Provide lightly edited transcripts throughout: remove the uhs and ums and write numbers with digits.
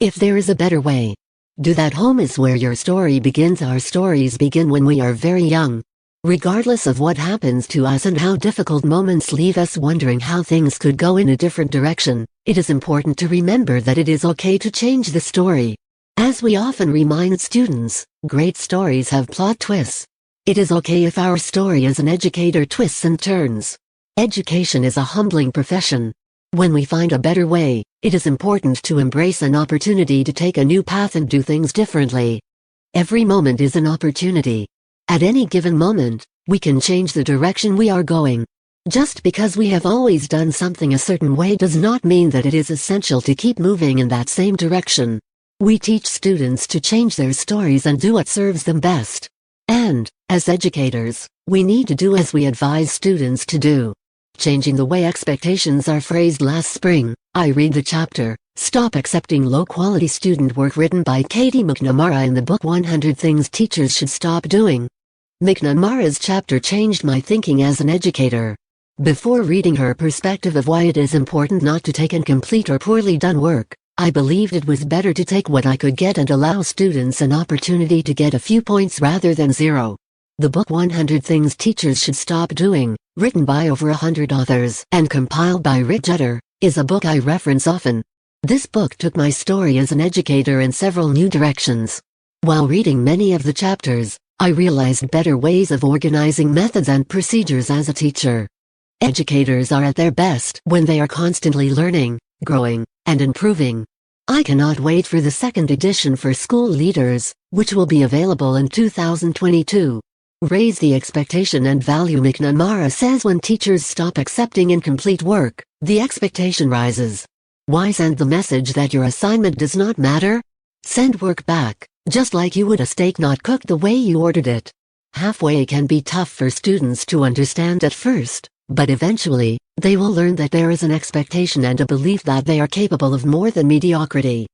If there is a better way. Do that. Home is where your story begins. Our stories begin when we are very young. Regardless of what happens to us and how difficult moments leave us wondering how things could go in a different direction, it is important to remember that it is okay to change the story. As we often remind students, great stories have plot twists. It is okay if our story as an educator twists and turns. Education is a humbling profession. When we find a better way, it is important to embrace an opportunity to take a new path and do things differently. Every moment is an opportunity. At any given moment, we can change the direction we are going. Just because we have always done something a certain way does not mean that it is essential to keep moving in that same direction. We teach students to change their stories and do what serves them best. And, as educators, we need to do as we advise students to do. Changing the way expectations are phrased. Last spring, I read the chapter, Stop Accepting Low-Quality Student Work, written by Katie McNamara in the book 100 Things Teachers Should Stop Doing. McNamara's chapter changed my thinking as an educator. Before reading her perspective of why it is important not to take incomplete or poorly done work, I believed it was better to take what I could get and allow students an opportunity to get a few points rather than zero. The book 100 Things Teachers Should Stop Doing, written by over 100 authors and compiled by Rick Jeter, is a book I reference often. This book took my story as an educator in several new directions. While reading many of the chapters, I realized better ways of organizing methods and procedures as a teacher. Educators are at their best when they are constantly learning, growing, and improving. I cannot wait for the second edition for school leaders, which will be available in 2022. Raise the expectation and value. McNamara says when teachers stop accepting incomplete work, the expectation rises. Why send the message that your assignment does not matter? Send work back, just like you would a steak not cooked the way you ordered it. Halfway can be tough for students to understand at first, but eventually, they will learn that there is an expectation and a belief that they are capable of more than mediocrity.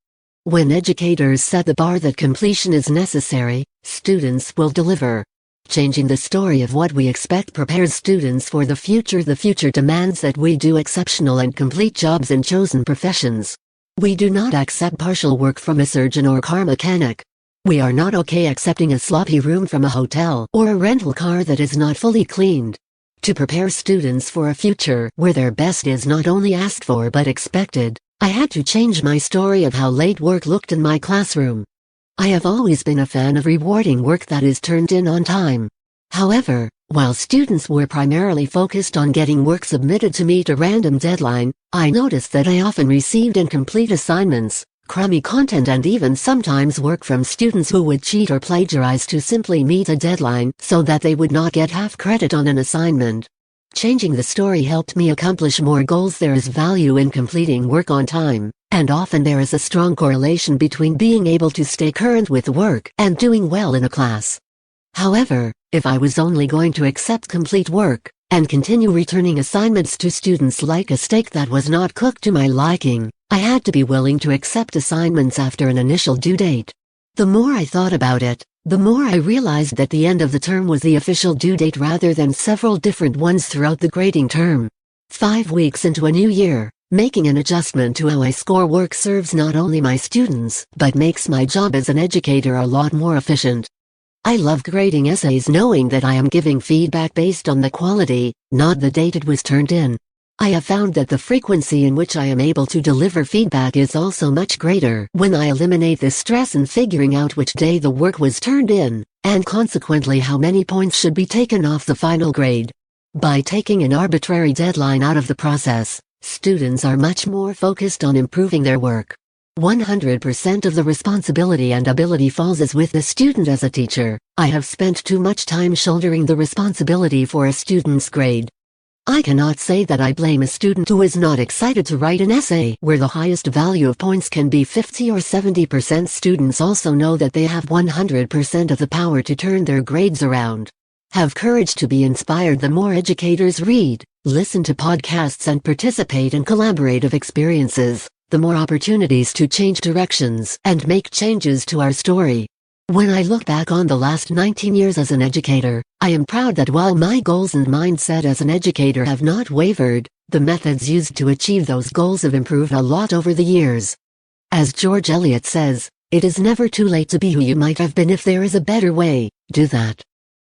When educators set the bar that completion is necessary, students will deliver. Changing the story of what we expect prepares students for the future. The future demands that we do exceptional and complete jobs in chosen professions. We do not accept partial work from a surgeon or car mechanic. We are not okay accepting a sloppy room from a hotel or a rental car that is not fully cleaned. To prepare students for a future where their best is not only asked for but expected, I had to change my story of how late work looked in my classroom. I have always been a fan of rewarding work that is turned in on time. However, while students were primarily focused on getting work submitted to meet a random deadline, I noticed that I often received incomplete assignments, crummy content, and even sometimes work from students who would cheat or plagiarize to simply meet a deadline so that they would not get half credit on an assignment. Changing the story helped me accomplish more goals. There is value in completing work on time, and often there is a strong correlation between being able to stay current with work and doing well in a class. However, if I was only going to accept complete work, and continue returning assignments to students like a steak that was not cooked to my liking, I had to be willing to accept assignments after an initial due date. The more I thought about it, the more I realized that the end of the term was the official due date rather than several different ones throughout the grading term. 5 weeks into a new year, making an adjustment to how I score work serves not only my students, but makes my job as an educator a lot more efficient. I love grading essays knowing that I am giving feedback based on the quality, not the date it was turned in. I have found that the frequency in which I am able to deliver feedback is also much greater when I eliminate the stress in figuring out which day the work was turned in, and consequently how many points should be taken off the final grade. By taking an arbitrary deadline out of the process, students are much more focused on improving their work. 100% of the responsibility and ability falls as with the student. As a teacher, I have spent too much time shouldering the responsibility for a student's grade. I cannot say that I blame a student who is not excited to write an essay where the highest value of points can be 50 or 70%. Students also know that they have 100% of the power to turn their grades around. Have courage to be inspired. The more educators read, listen to podcasts, and participate in collaborative experiences, the more opportunities to change directions and make changes to our story. When I look back on the last 19 years as an educator, I am proud that while my goals and mindset as an educator have not wavered, the methods used to achieve those goals have improved a lot over the years. As George Eliot says, it is never too late to be who you might have been if there is a better way. Do that.